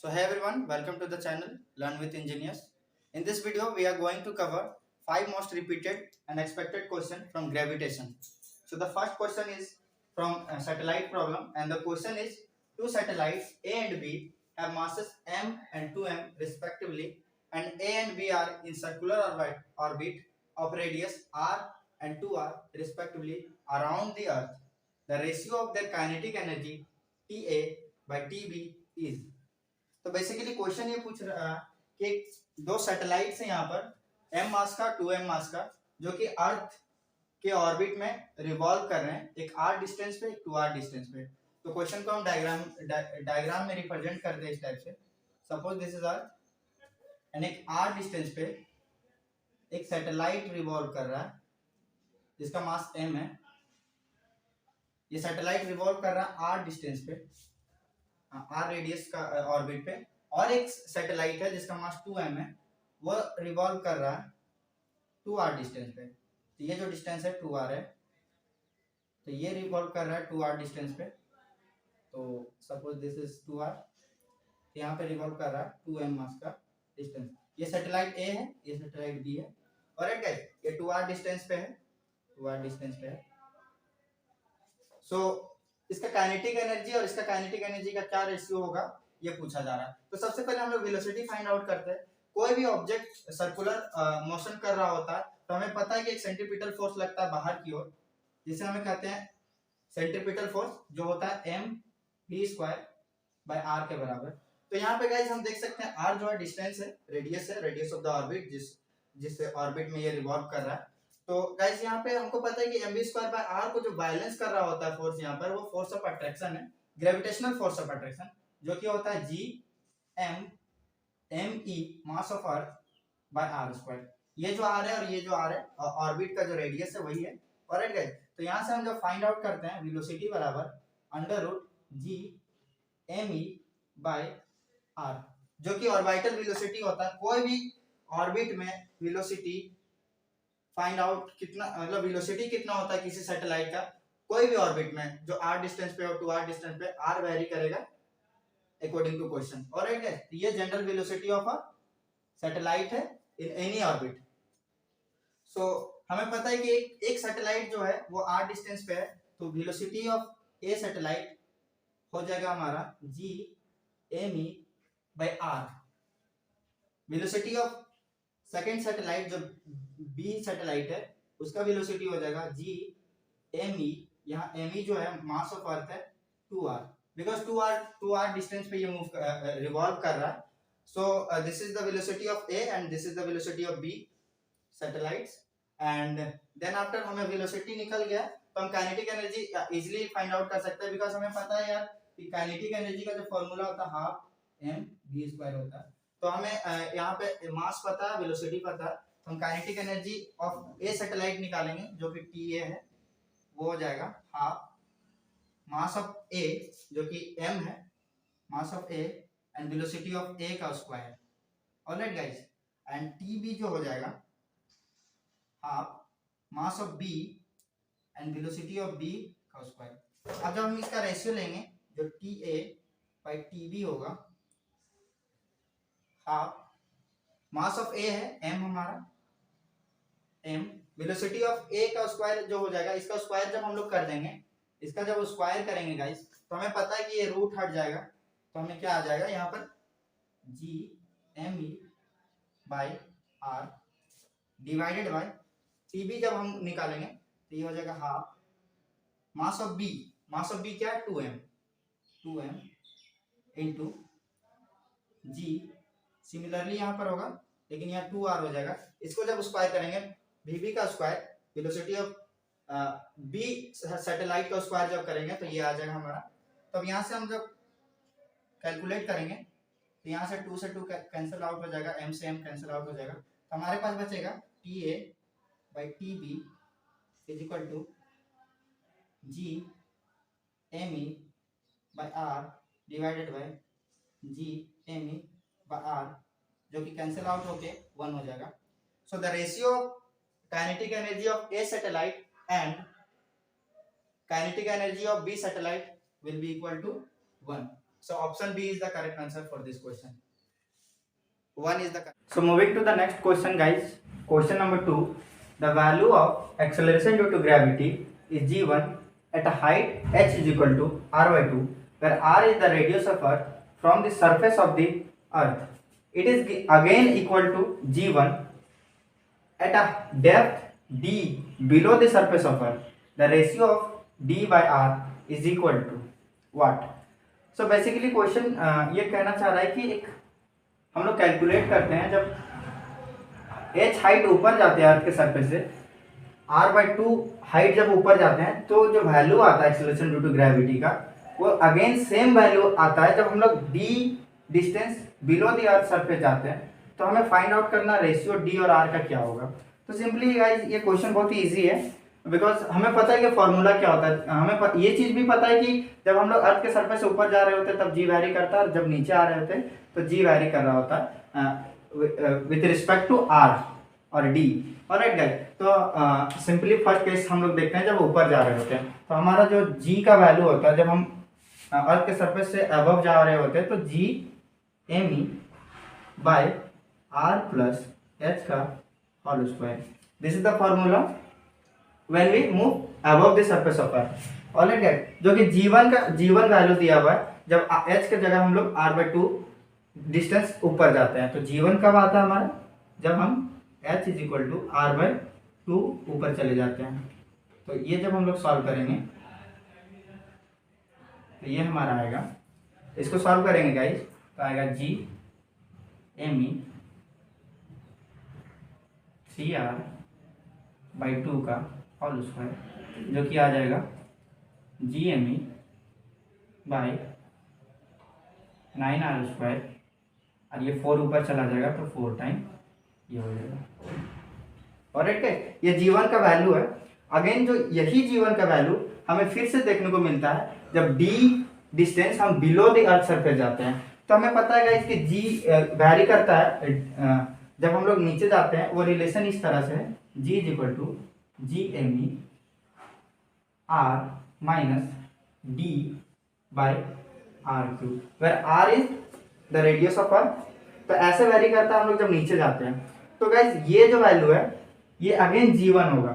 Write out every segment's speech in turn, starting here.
So hey everyone, welcome to the channel Learn with Engineers. In this video, we are going to cover 5 most repeated and expected questions from gravitation. So the first question is from a satellite problem, and the question is two satellites A and B have masses m and 2m respectively, and A and B are in circular orbit of radius r and 2r respectively around the Earth. The ratio of their kinetic energy Ta by Tb is. तो basically question ये पूछ रहा है कि दो satellites हैं यहाँ पर m मास का 2m मास का, जो कि अर्थ के ऑर्बिट में रिवॉल्व कर रहे हैं, एक r डिस्टेंस पे एक 2r डिस्टेंस पे। तो क्वेश्चन को हम डायग्राम में रिप्रेजेंट करते हैं इस टाइप से। Suppose this is earth and एक r डिस्टेंस पे एक सैटेलाइट रिवॉल्व कर रहा है जिसका मास m है। ये सैटेलाइट रिवॉल्व कर रहा है r डिस्टेंस पे, आर रेडियस का ऑर्बिट पे, और एक सैटेलाइट है जिसका मास 2m है, वो रिवॉल्व कर रहा है 2r डिस्टेंस पे। तो ये जो डिस्टेंस है 2r है, तो ये रिवॉल्व कर रहा है 2r डिस्टेंस पे। तो सपोज दिस इज 2r, यहाँ पे रिवॉल्व कर रहा है 2m मास का डिस्टेंस। ये सैटेलाइट A है, ये सैटेलाइट B है, और ये 2r डिस्टेंस पे है, 2r डिस्टेंस पे है। सो इसका काइनेटिक एनर्जी और इसका काइनेटिक एनर्जी का क्या रेशियो होगा, ये पूछा जा रहा है। तो सबसे पहले हम लोग वेलोसिटी फाइंड आउट करते हैं। कोई भी ऑब्जेक्ट सर्कुलर मोशन कर रहा होता है तो हमें पता है कि एक सेंट्रीपिटल फोर्स लगता है बाहर की ओर, जिसे हमें कहते हैं सेंट्रीपिटल फोर्स, जो होता है mv² बाय r के बराबर। तो यहाँ पे गाइस हम देख सकते हैं r जो है डिस्टेंस है, रेडियस ऑफ द ऑर्बिट, जिस ऑर्बिट में ये रिवॉल्व कर रहा है। तो गाइस यहाँ पे हमको पता है कि mv² बाय r को जो बैलेंस कर रहा होता है फोर्स यहाँ पर, वो फोर्स ऑफ अट्रैक्शन है, ग्रेविटेशनल फोर्स ऑफ अट्रैक्शन, जो कि होता है Gm mass of earth by r²। ये जो r है और ये जो r है, ऑर्बिट का जो रेडियस है वही है। ऑलराइट गाइस, तो यहाँ से हम जब फाइंड आउट करते हैं वेलोसिटी बराबर √Gme बाय r, जो कि ऑर्बिटल वेलोसिटी होता है। कोई भी ऑर्बिट में वेलोसिटी फाइंड आउट कितना, मतलब वेलोसिटी कितना होता है किसी सैटेलाइट का, कोई भी ऑर्बिट में जो r डिस्टेंस पे और 2r डिस्टेंस पे, r वेरी करेगा according to question. Alright guys, ये general velocity of a satellite है इन एनी ऑर्बिट। सो हमें पता है कि एक सैटेलाइट जो है वो r डिस्टेंस पे है, तो वेलोसिटी ऑफ ए सैटेलाइट हो जाएगा हमारा Gme by r। Velocity of second satellite जो बी सैटेलाइट है, उसका वेलोसिटी हो जाएगा Gme, यहाँ me जो है मास ऑफ अर्थ है 2r, बिकॉज 2r डिस्टेंस पे ये मूव रिवॉल्व कर रहा है। So this is the velocity of A and this is the velocity of B satellites. And then after हमें वेलोसिटी निकल गया तो हम kinetic energy easily find out कर सकते हैं, बिकॉज हमें पता है यार कि काइनेटिक एनर्जी का जो फॉर्मूला होता है हाफ mv² होता है। तो हमें यहाँ पे मास पता है, वेलोसिटी पता है, तो हम kinetic energy of A satellite निकालेंगे जो कि TA है, वो हो जाएगा हाफ मास ऑफ A, जो कि m है, mass of A and velocity of A का square. Alright guys, and TB जो हो जाएगा half mass of B and velocity of B का स्क्वायर। अब जब हम इसका रेशियो लेंगे, जो TA बाय TB होगा, हाफ मास ऑफ A है m हमारा, m वेलोसिटी ऑफ A का स्क्वायर जो हो जाएगा, इसका स्क्वायर जब हम लोग कर देंगे, इसका जब स्क्वायर करेंगे गाइस, तो हमें पता है कि ये रूट हट जाएगा, तो हमें क्या आ जाएगा यहाँ पर Gme by r divided by TB। जब हम निकालेंगे तो ये हो जाएगा हाफ मास ऑफ B क्या है 2m इंटू G, सिमिलरली यहाँ पर होगा लेकिन यहाँ 2r हो जाएगा। इसको जब स्क्वायर करेंगे, Vb का square, velocity of B satellite का स्क्वायर जब करेंगे तो ये आ जाएगा हमारा। तो अब यहाँ से हम जब कैलकुलेट करेंगे तो यहाँ से 2 से 2 कैंसिल आउट हो जाएगा, m से m कैंसिल आउट हो जाएगा, तो हमारे पास बचेगा TA by TB is equal to Gme by r divided by Gme by r, जो कि कैंसिल आउट होके 1 हो जाएगा। So the ratio of kinetic energy of A satellite and kinetic energy of B satellite will be equal to 1. So option B is the correct answer for this question. One is the correct. So moving to the next question, guys. Question number 2. The value of acceleration due to gravity is g1 at a height h is equal to r by 2, where r is the radius of Earth from the surface of the Earth. It is again equal to g1 at a depth d below the surface of Earth. The ratio of d by r is equal to what? So basically question ये कहना चाह रहा है कि एक हम लोग calculate करते हैं जब h हाइट ऊपर जाते हैं अर्थ के सरफेस से, r बाई 2 हाइट जब ऊपर जाते हैं तो जो वैल्यू आता है एक्सेलरेशन ड्यू टू ग्रेविटी का वो अगेन सेम वैल्यू आता है जब हम लोग d distance below the earth surface जाते हैं। तो हमें फाइंड आउट करना रेशियो d और r का क्या होगा। तो सिंपली गाइस ये क्वेश्चन बहुत ही ईजी है, बिकॉज हमें पता है कि फॉर्मूला क्या होता है। हमें ये चीज भी पता है कि जब हम लोग अर्थ के सरफेस से ऊपर जा रहे होते हैं तब जी वैरी करता है, और जब नीचे आ रहे होते हैं तो जी वैरी कर रहा होता है विथ रिस्पेक्ट टू आर और डी। ऑलराइट गाइस, तो सिंपली फर्स्ट केस हम लोग देखते हैं जब ऊपर जा रहे होते हैं तो हमारा जो जी का वैल्यू होता है जब हम अर्थ के सरफेस से अबव जा रहे होते हैं तो G M E by R plus H का whole square. This is the formula when we move above the surface of earth. Alright guys, जो कि g1 वैल्यू दिया हुआ है जब h के जगह हम लोग r/2 डिस्टेंस ऊपर जाते हैं। तो g1 कब आता है हमारा? जब हम h is equal to r/2 ऊपर चले जाते हैं। तो ये जब हम लोग सॉल्व करेंगे तो ये हमारा आएगा, इसको सॉल्व करेंगे गाइस तो आएगा g m e 3r/2 का होल स्क्वायर, जो कि आ जाएगा G M E by 9r square, और ये 4 ऊपर चला जाएगा तो 4 टाइम ये हो जाएगा। ऑलराइट गाइस, ये g1 का वैल्यू है। अगेन जो यही g1 का वैल्यू हमें फिर से देखने को मिलता है जब d डिस्टेंस हम बिलो द अर्थ सरफेस जाते हैं। तो हमें पता है गाइस कि g वैरी करता है जब हम लोग नीचे जाते हैं। वो रिलेशन इस तरह से है, g is equal to G M E R minus D by R cube, where R is the radius of earth. तो ऐसे वेरी करता है हम लोग जब नीचे जाते हैं। तो गाइस ये जो वैल्यू है ये अगेन g1 होगा।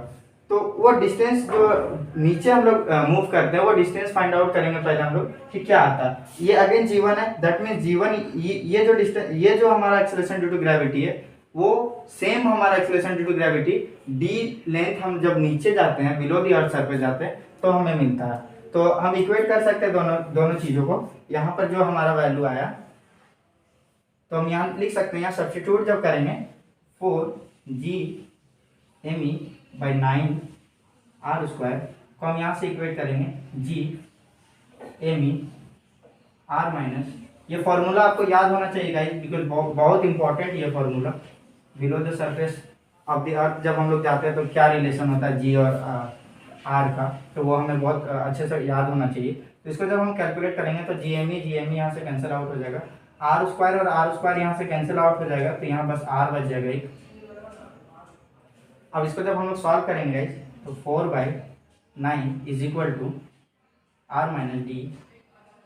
तो वो डिस्टेंस जो नीचे हम लोग मूव करते हैं वो डिस्टेंस फाइंड आउट करेंगे पहले हम लोग कि क्या आता है। ये अगेन g1 है, दैट मीन्स g1 ये जो डिस्टेंस ये जो हमारा एक्सेलरेशन ड्यू टू ग्रेविटी है वो सेम हमारा acceleration due to gravity D length हम जब नीचे जाते हैं बिलो द अर्थ सरफेस जाते हैं तो हमें मिलता है। तो हम इक्वेट कर सकते हैं दोनों चीजों को। यहाँ पर जो हमारा वैल्यू आया तो हम यहाँ लिख सकते हैं, यहाँ सब्स्टिट्यूट जब करेंगे 4g M E by 9r square को हम यहाँ से इक्वेट करेंगे g M E R minus, ये फॉर्मूला आपको याद होना चाहिए गाइस बिकॉज बहुत इंपॉर्टेंट ये formula. Below the surface of the earth जब हम लोग जाते हैं तो क्या रिलेशन होता है जी और आर का, तो वो हमें बहुत अच्छे से याद होना चाहिए। तो इसको जब हम कैलकुलेट करेंगे तो जी एम ई यहाँ से कैंसिल आउट हो जाएगा, आर स्क्वायर और आर स्क्वायर यहाँ से कैंसिल आउट हो जाएगा, तो यहाँ बस आर बच जाएगा एक। अब इसको जब हम लोग सॉल्व करेंगे तो 4/9 is equal to R minus D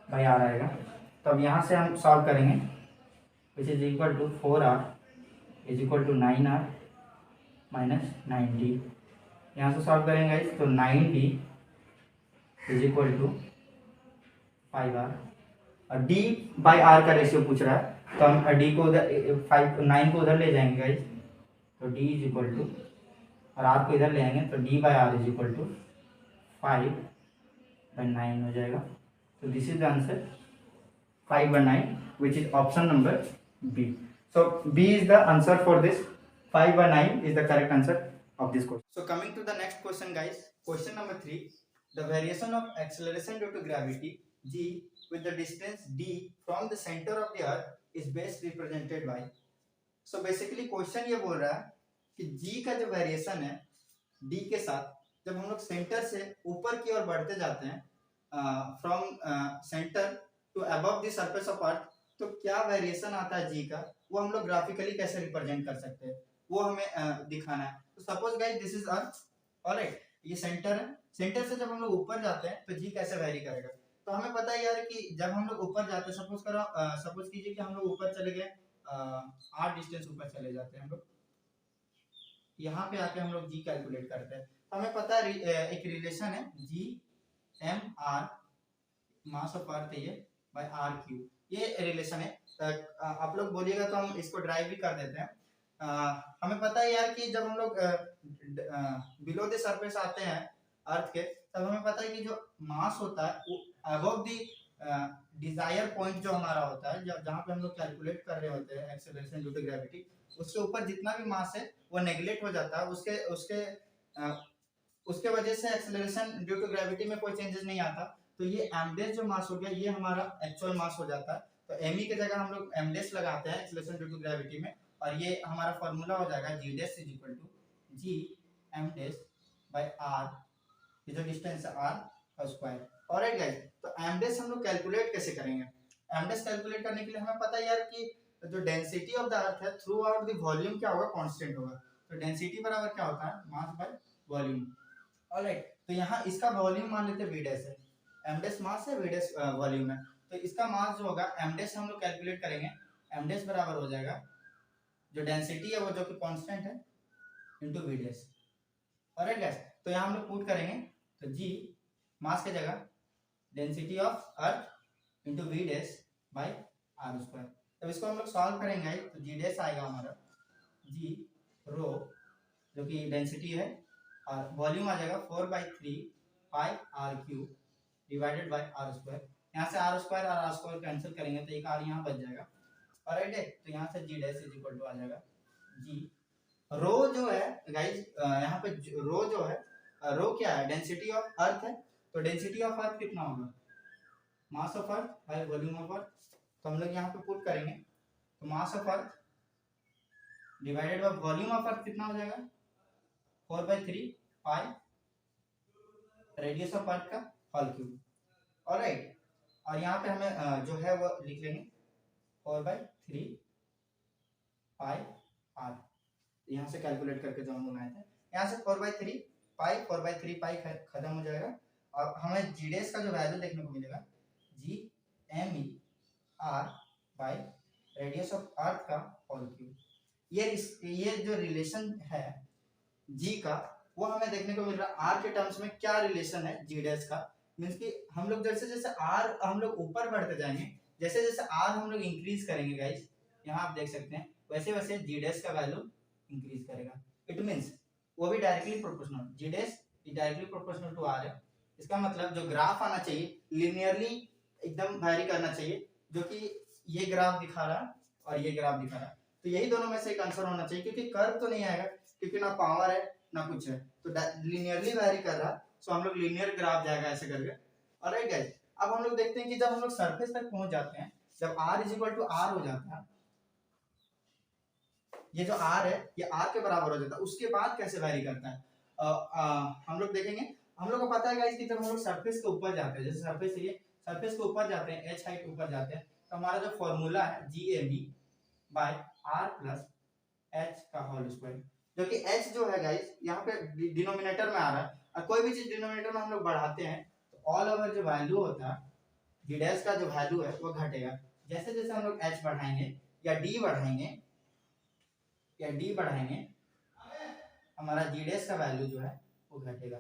by R आएगा। तो अब यहाँ से हम सॉल्व करेंगे which is equal to 4r is equal to 9r minus 9d। यहाँ से सॉल्व करेंगे तो 9d is equal to 5r, और d बाई r का रेशियो पूछ रहा है तो हम d को उधर 9 को उधर ले जाएंगे गाइस, तो d इज इक्वल टू, और r को इधर ले आएंगे तो d by r is equal to 5/9 हो जाएगा। तो this is the answer 5/9, which is option number B. So B is the answer for this. 5/9 is the correct answer of this question. So coming to the next question, guys. Question number 3. The variation of acceleration due to gravity g with the distance d from the center of the earth is best represented by. So basically question ये बोल रहा है कि g का जो variation है d के साथ जब हम लोग सेंटर से ऊपर की ओर बढ़ते जाते हैं from centre to above the surface of earth, तो क्या वेरिएशन आता है जी का, वो हम लोग ग्राफिकली कैसे रिप्रेजेंट कर सकते हैं वो हमें दिखाना है। तो suppose guys this is earth, alright, ये सेंटर है। सेंटर से जब हम लोग ऊपर जाते हैं तो जी कैसे वेरी करेगा। तो हमें पता है यार कि जब हम लोग ऊपर जाते हैं, सपोज कीजिए कि हम लोग ऊपर चले गए, 8 डिस्टेंस ऊपर चले जाते हैं हम लोग, यहाँ पे आके हम लोग जी कैलकुलेट करते हैं। तो हमें पता है एक रिलेशन है G M R, mass of earth है ये, बाय आर क्यू, ये रिलेशन है। आप लोग बोलिएगा तो हम इसको ड्राइव भी कर देते हैं। हमें पता है यार कि जब हम लोग बिलो द सरफेस आते हैं अर्थ के, तब हमें पता है कि जो मास होता है वो अबव द डिजायर पॉइंट जो हमारा होता है, जहाँ पे हम लोग कैलकुलेट कर रहे होते हैं एक्सेलरेशन ड्यू टू ग्रेविटी, उसके ऊपर जितना भी मास है वो नेगलेक्ट हो जाता है। उसके उसके उसके वजह से एक्सेलरेशन ड्यू टू ग्रेविटी में कोई चेंजेस नहीं आता। तो ये एमडेस जो मास हो गया ये हमारा एक्चुअल मास हो जाता है। तो एमई की जगह हम लोग एमडेस लगाते हैं एक्सेलरेशन ड्यू टू ग्रेविटी में, और ये हमारा फॉर्मूला हो जाएगा G dash is equal to G M dash by R, ये जो डिस्टेंस है आर का स्क्वायर। ऑलराइट गाइस, तो एमडेस हम लोग कैलकुलेट कैसे करेंगे? एमडेस कैलकुलेट करने के लिए हमें पता है यार कि जो डेंसिटी ऑफ द अर्थ है थ्रू आउट द वॉल्यूम क्या होगा, कांस्टेंट होगा। तो डेंसिटी बराबर क्या होता है, मास बाय वॉल्यूम। ऑलराइट, तो यहाँ इसका वॉल्यूम मान लेते हैं वी डैश है, एम डैश मास है, वी डैश वॉल्यूम है। तो इसका मास जो होगा एम डैश हम लोग कैलकुलेट करेंगे, एम डैश बराबर हो जाएगा जो डेंसिटी है वो जो कि कांस्टेंट है into V dash. Alright guys, तो यहाँ हम लोग पुट करेंगे, तो जी मास की जगह density of earth into V dash by R square. तब इसको हम लोग सॉल्व करेंगे तो जी डैश आएगा हमारा जी रो जो कि डेंसिटी है, और वॉल्यूम आ जाएगा 4/3 pi R cube divided by R square. यहाँ से आर स्क्वायर और आर स्क्वायर कैंसिल करेंगे तो एक आर यहाँ बच जाएगा। ऑलराइट है, तो यहाँ से जी डैश इज इक्वल टू आ जाएगा जी रो जो है गाइस, यहाँ पे रो जो है, रो क्या है, डेंसिटी ऑफ अर्थ है। तो डेंसिटी ऑफ अर्थ कितना होगा, मास of earth by volume of earth. तो हम लोग यहाँ पे पुट करेंगे, तो मास of earth divided by volume of earth कितना हो जाएगा 4/3 पाई रेडियस ऑफ अर्थ का होल क्यूब। ऑलराइट, और यहाँ पे हमें जो है वो लिख लेंगे 4/3 पाई आर, यहाँ से कैलकुलेट करके जो हम बनाए थे, यहाँ से 4/3 पाई खत्म हो जाएगा, और हमें जी डैश का जो वैल्यू देखने को मिलेगा G M E R by radius of earth का होल क्यूब। ये जो रिलेशन है जी का वो हमें देखने को मिल रहा है आर के टर्म्स में। क्या रिलेशन है जी डैश का, मींस कि हम लोग जैसे जैसे आर हम लोग ऊपर बढ़ते जाएंगे, जैसे जैसे आर हम लोग इंक्रीज करेंगे गाइस, यहाँ आप देख सकते हैं, वैसे वैसे जी डैश का वैल्यू इंक्रीज करेगा। इट मींस वो भी directly proportional, G dash directly proportional to R है। इसका मतलब जो ग्राफ आना चाहिए लिनियरली एकदम वैरी करना चाहिए, जो कि ये ग्राफ दिखा रहा और ये ग्राफ दिखा रहा, तो यही दोनों में से एक आंसर होना चाहिए, क्योंकि कर्व तो नहीं आएगा, क्योंकि ना पावर है ना कुछ है, तो लिनियरली वैरी कर रहा, सो हम लोग लिनियर ग्राफ जाएगा ऐसे करके। ऑलराइट गाइस, अब हम लोग देखते हैं कि जब हम लोग सरफेस तक पहुंच जाते हैं, जब r is equal to r हो जाता है, ये जो r है ये r के बराबर हो जाता है, उसके बाद कैसे वैरी करता है हम लोग देखेंगे। हम लोग को पता है गाइस कि जब हम लोग सरफेस के ऊपर जाते हैं, जैसे सरफेस से ये सरफेस के ऊपर जाते हैं, h हाइट ऊपर जाते हैं, तो हमारा जो फॉर्मूला है GAB by r plus h का होल स्क्वायर, जो कि h जो है गाइस यहाँ पे डिनोमिनेटर में आ रहा है, और कोई भी चीज डिनोमिनेटर में हम लोग बढ़ाते हैं तो ऑल ओवर जो वैल्यू होता है जी डैश का जो वैल्यू है वो घटेगा। जैसे जैसे हम लोग h बढ़ाएंगे या d बढ़ाएंगे हमारा जी डैश का वैल्यू जो है वो घटेगा।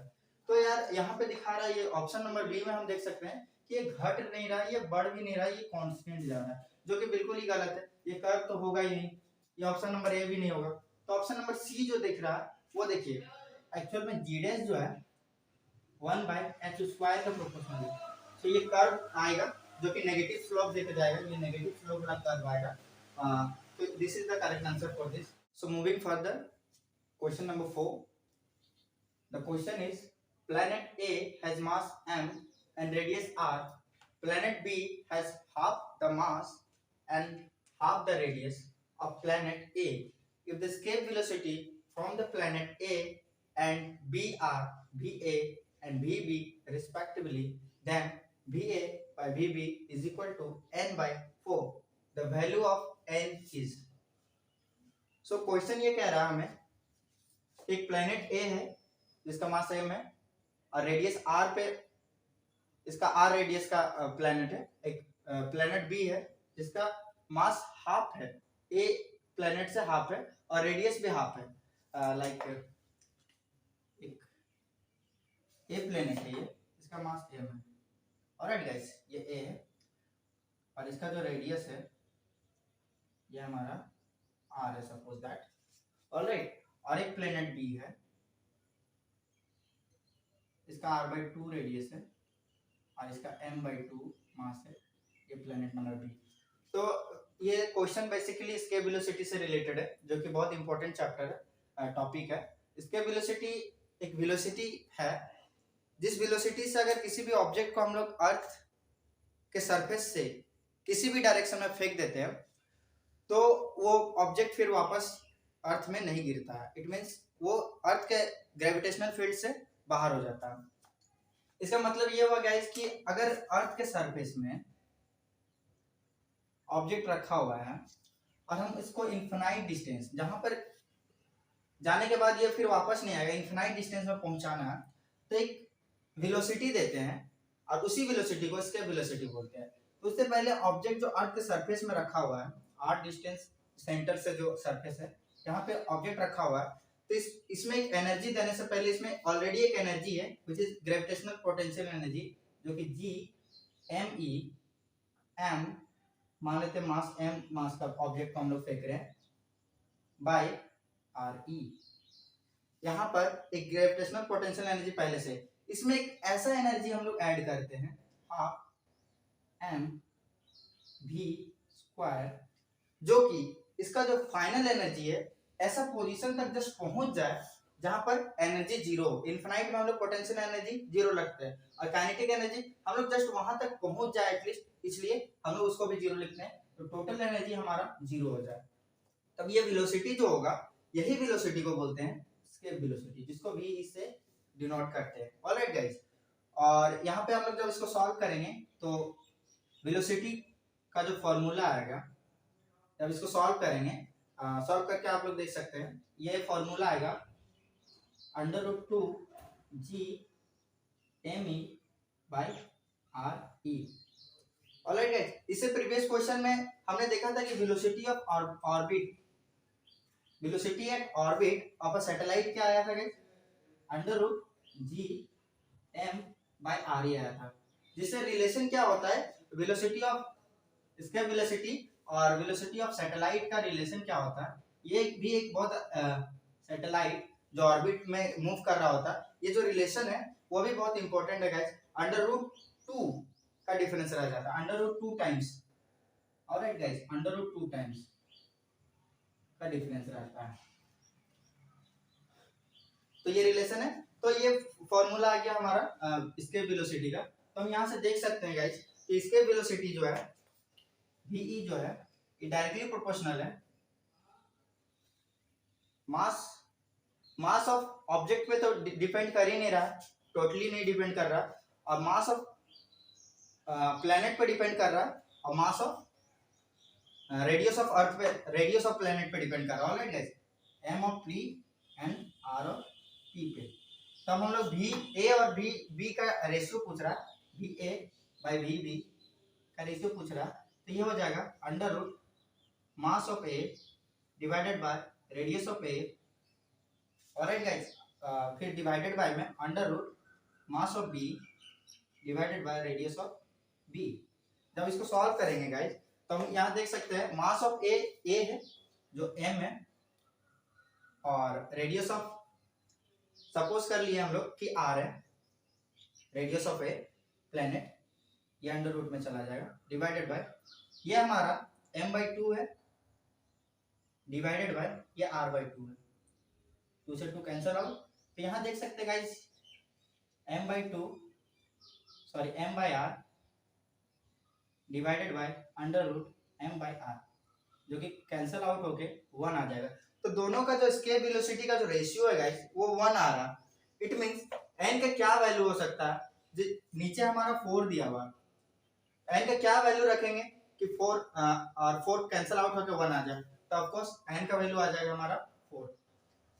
तो यार यहाँ पे दिखा रहा है, ये ऑप्शन नंबर बी में हम देख सकते हैं कि ये घट नहीं रहा, ये बढ़ भी नहीं रहा, ये कांस्टेंट जा रहा है, जो कि बिल्कुल ही गलत है। ये कर्व तो होगा ही नहीं, ये ऑप्शन नंबर ए भी नहीं होगा। तो ऑप्शन नंबर सी जो दिख रहा है वो देखिए, एक्चुअल में जी डैश जो है 1/h स्क्वायर का प्रोपोर्शनल है, तो ये कर्व आएगा जो कि नेगेटिव स्लोप देके जाएगा, ये नेगेटिव स्लोप वाला कर्व आएगा। तो this is the correct answer for this. So moving further, question number 4. The question is, planet A has mass m and radius r. Planet B has half the mass and half the radius of planet A. If the escape velocity from the planet A and B are VA and VB respectively, then VA by VB is equal to n by 4. The value of n is. So question ये कह रहा है हमें, एक planet ए है जिसका मास m है और रेडियस r पे इसका आर रेडियस का प्लेनेट है, एक प्लेनेट बी है जिसका मास हाफ है, ए प्लेनेट से हाफ है और रेडियस भी हाफ है, लाइक एक ए प्लेनेट है ये, इसका मास एम है। ऑलराइट गाइस, ये ए है और इसका जो रेडियस है ये हमारा आर है, सपोज दैट। ऑलराइट, और एक प्लेनेट बी है, इसका r/2 रेडियस है और इसका m/2 मास है, ये प्लेनेट नंबर बी। तो ये क्वेश्चन बेसिकली स्केप वेलोसिटी से रिलेटेड है, जो कि बहुत इंपॉर्टेंट चैप्टर है, टॉपिक है। स्केप वेलोसिटी एक वेलोसिटी है जिस वेलोसिटी से अगर किसी भी ऑब्जेक्ट को हम लोग अर्थ के सरफेस से किसी भी डायरेक्शन में फेंक देते हैं तो वो ऑब्जेक्ट फिर वापस अर्थ में नहीं गिरता है। इट मीन्स वो अर्थ के ग्रेविटेशनल फील्ड से बाहर हो जाता है। इसका मतलब ये हुआ गाइस कि अगर अर्थ के सरफेस में ऑब्जेक्ट रखा हुआ है और हम इसको इन्फिनाइट डिस्टेंस, जहां पर जाने के बाद ये फिर वापस नहीं आएगा, इन्फिनाइट डिस्टेंस में पहुंचाना है, तो एक वेलोसिटी देते हैं और उसी वेलोसिटी को स्केप वेलोसिटी बोलते हैं। तो उससे पहले ऑब्जेक्ट जो अर्थ के सरफेस में रखा हुआ है, r डिस्टेंस सेंटर से जो सरफेस है यहाँ पे ऑब्जेक्ट रखा हुआ है, तो इसमें एक एनर्जी देने से पहले इसमें ऑलरेडी एक एनर्जी है which is gravitational potential energy, जो कि G m मान लेते मास m मास का ऑब्जेक्ट को हम लोग फेंक रहे हैं बाय re। यहाँ पर एक ग्रेविटेशनल पोटेंशियल एनर्जी पहले से, इसमें एक ऐसा एनर्जी हम लोग ऐड करते हैं हाफ mv², जो कि इसका जो फाइनल एनर्जी है ऐसा पोजीशन तक जस्ट पहुंच जाए जहां पर एनर्जी जीरो। इनफिनाइट में हम लोग पोटेंशियल एनर्जी जीरो लगते हैं और काइनेटिक एनर्जी हम लोग जस्ट वहां तक पहुंच जाए एटलीस्ट, इसलिए हम लोग उसको भी जीरो लिखते हैं। तो टोटल एनर्जी हमारा जीरो हो जाए, तब ये वेलोसिटी जो होगा, यही वेलोसिटी को बोलते हैं स्केप वेलोसिटी, जिसको v से डिनोट करते हैं। ऑलराइट गाइस, और यहाँ पे हम लोग जब इसको सॉल्व करेंगे तो वेलोसिटी का जो फॉर्मूला आएगा, जब इसको सॉल्व करेंगे, सॉल्व करके आप लोग देख सकते हैं, ये फॉर्मूला आएगा √2 G_me/re। ऑलराइट गाइस, इससे प्रीवियस क्वेश्चन में हमने देखा था कि velocity of orbit, velocity at orbit of a satellite क्या आया था गाइस, √G_m/re आया था, जिससे रिलेशन क्या होता है, वेलोसिटी ऑफ स्केप वेलोसिटी और वेलोसिटी ऑफ सैटेलाइट का रिलेशन क्या होता है। ये भी एक बहुत सैटेलाइट जो ऑर्बिट में मूव कर रहा होता है, ये जो रिलेशन है वो भी बहुत इंपॉर्टेंट है गाइस। √2 का डिफरेंस रह जाता है, √2 टाइम्स। ऑलराइट गाइस, √2 टाइम्स का डिफरेंस रहता है, तो ये रिलेशन है। तो ये फॉर्मूला आ गया हमारा स्केप वेलोसिटी का। तो हम यहाँ से देख सकते हैं गाइस कि स्केप वेलोसिटी जो है ve जो है ये डायरेक्टली प्रोपोर्शनल है मास ऑफ ऑब्जेक्ट पे, तो डिपेंड कर ही नहीं रहा, टोटली नहीं डिपेंड कर रहा, और मास ऑफ प्लेनेट पे डिपेंड कर रहा है, और मास ऑफ रेडियस ऑफ अर्थ पे, रेडियस ऑफ प्लेनेट पे डिपेंड कर रहा है। Alright guys, m of p and r of p पे। तो हम लोग v a और b का रेशियो पूछ रहा है, va/vb का रेशियो पूछ रहा है, तो ये हो जाएगा √ mass of a divided by radius of a। Alright guys, फिर डिवाइडेड बाय में √ mass of b divided by radius of b। जब इसको सॉल्व करेंगे गाइस तो हम यहाँ देख सकते हैं मास ऑफ a है जो m है, और रेडियस ऑफ, सपोज कर लिए हम लोग कि r है, रेडियस ऑफ a प्लेनेट, ये √ में चला जाएगा, डिवाइडेड बाय ये हमारा m/2 है, डिवाइडेड बाय ये r/2 है, 2 से 2 कैंसिल आउट। तो यहाँ देख सकते हैं guys m/r divided by √m/r, जो कि कैंसिल आउट होके 1 आ जाएगा। तो दोनों का जो स्केप वेलोसिटी का जो रेशियो है गाइस वो 1 आ रहा। इट मींस n का क्या वैल्यू हो सकता है, नीचे हमारा 4 दिया हुआ, n का क्या वैल्यू रखेंगे कि 4 और 4 कैंसिल आउट होकर 1 आ जाए, तो ऑफ कोर्स n का वैल्यू आ जाएगा हमारा 4।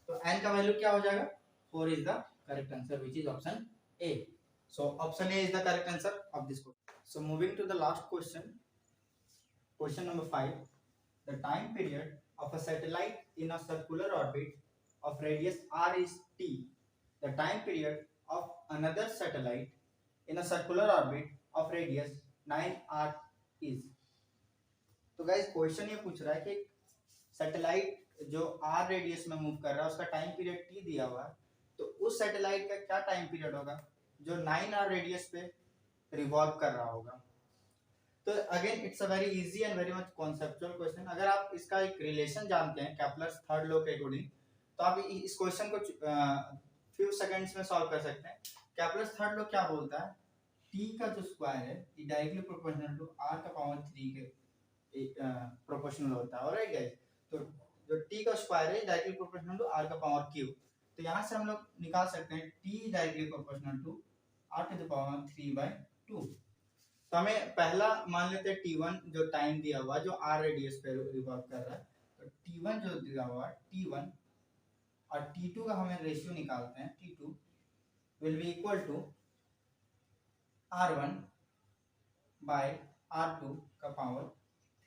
तो n का वैल्यू क्या हो जाएगा, 4 is the correct answer, which is option A. So option A is the correct answer of this question. So moving to the last question, question number 5. The time period of a satellite in a circular orbit of radius r is t. The time period of another satellite in a circular orbit of radius 9r is. तो guys question ये पूछ रहा है कि satellite जो are radius में move कर रहा है उसका टाइम पीरियड टी दिया हुआ है, तो उस सैटेलाइट का क्या टाइम पीरियड होगा जो 9r रेडियस पे रिवॉल्व कर रहा होगा। तो again it's a very easy and very much conceptual question. अगर आप इसका एक रिलेशन जानते हैं केप्लर्स थर्ड लॉ के अकॉर्डिंग, तो आप इस क्वेश्चन को फ्यू सेकंड्स में सॉल्व कर सकते हैं। केप्लर्स थर्ड लॉ क्या बोलता है, t का जो स्क्वायर है ये डायरेक्टली प्रोपोर्शनल टू r का पावर 3 के प्रोपोर्शनल होता है। ऑलराइट गाइस, तो जो t का स्क्वायर है डायरेक्टली प्रोपोर्शनल टू r का पावर क्यूब, तो यहाँ से हम लोग निकाल सकते हैं t directly proportional to r to the power 3/2। तो हमें पहला मान लेते हैं t1 जो टाइम दिया हुआ जो r रेडियस पे रिवॉल्व कर रहा है, तो t1 जो दिया हुआ t1 और t2 का हमें रेशियो निकालते हैं, t2 will be equal to r1 by r2 का पावर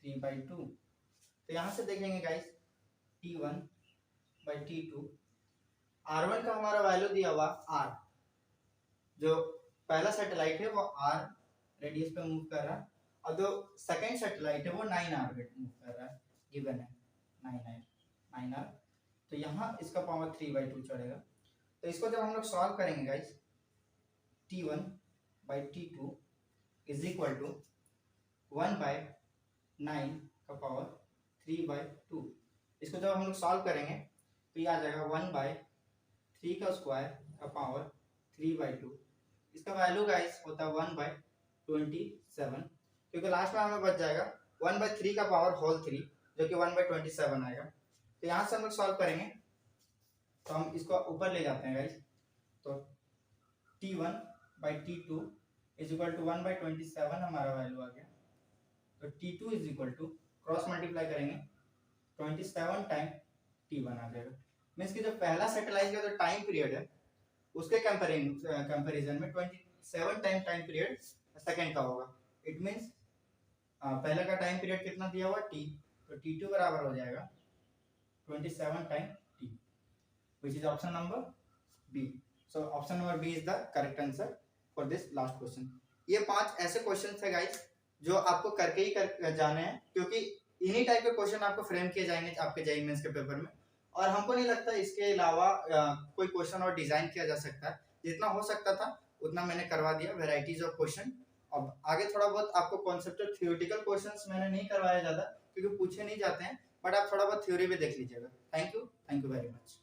3/2। तो यहाँ से देखेंगे guys t1 bye t2, r1 का हमारा वैल्यू दिया हुआ r, जो पहला सैटेलाइट है वो r रेडियस पे मूव कर रहा है, और जो सेकंड सैटेलाइट है वो 9r पे मूव कर रहा है, गिवन है 9r। तो यहाँ इसका पावर 3/2 चढ़ेगा। तो इसको जब हम लोग सॉल्व करेंगे guys, t1 by t2 is equal to 1/9 का पावर 3/2। इसको जब हम लोग सॉल्व करेंगे तो ये आ जाएगा 1/3 का स्क्वायर का पावर 3/2। इसका वैल्यू गाइस होता है 1/27, क्योंकि लास्ट में हमें बच जाएगा 1/3 का पावर होल 3 जो कि 1/27 आएगा। तो यहाँ से हम लोग सॉल्व करेंगे तो हम इसको ऊपर ले जाते हैं गाइस, तो t1 by t2 is equal to 1/27 हमारा वैल्यू आ गया। तो t2 is equal to cross multiply करेंगे 27 टाइम t1 आ जाएगा। मीन्स कि जो पहला सैटेलाइट का जो टाइम पीरियड है उसके कंपैरिजन में 27 टाइम पीरियड सेकंड का होगा। इट मींस पहले का टाइम पीरियड कितना दिया हुआ t, तो t2 बराबर हो जाएगा 27 time t, which is option number B. So option number B is the correct answer for this last question. ये 5 ऐसे क्वेश्चन थे गाइस जो आपको करके ही कर जाने हैं, क्योंकि इन्हीं टाइप के क्वेश्चन आपको फ्रेम किए जाएंगे आपके जेईई मेंस के पेपर में, और हमको नहीं लगता इसके अलावा कोई क्वेश्चन और डिजाइन किया जा सकता है। जितना हो सकता था उतना मैंने करवा दिया, वेराइटीज ऑफ क्वेश्चन। अब आगे थोड़ा बहुत आपको कॉन्सेप्चुअल थ्योरेटिकल क्वेश्चंस मैंने नहीं करवाया ज़्यादा, क्योंकि पूछे नहीं जाते हैं, बट आप थोड़ा बहुत थ्योरी भी देख लीजिएगा। Thank you very much.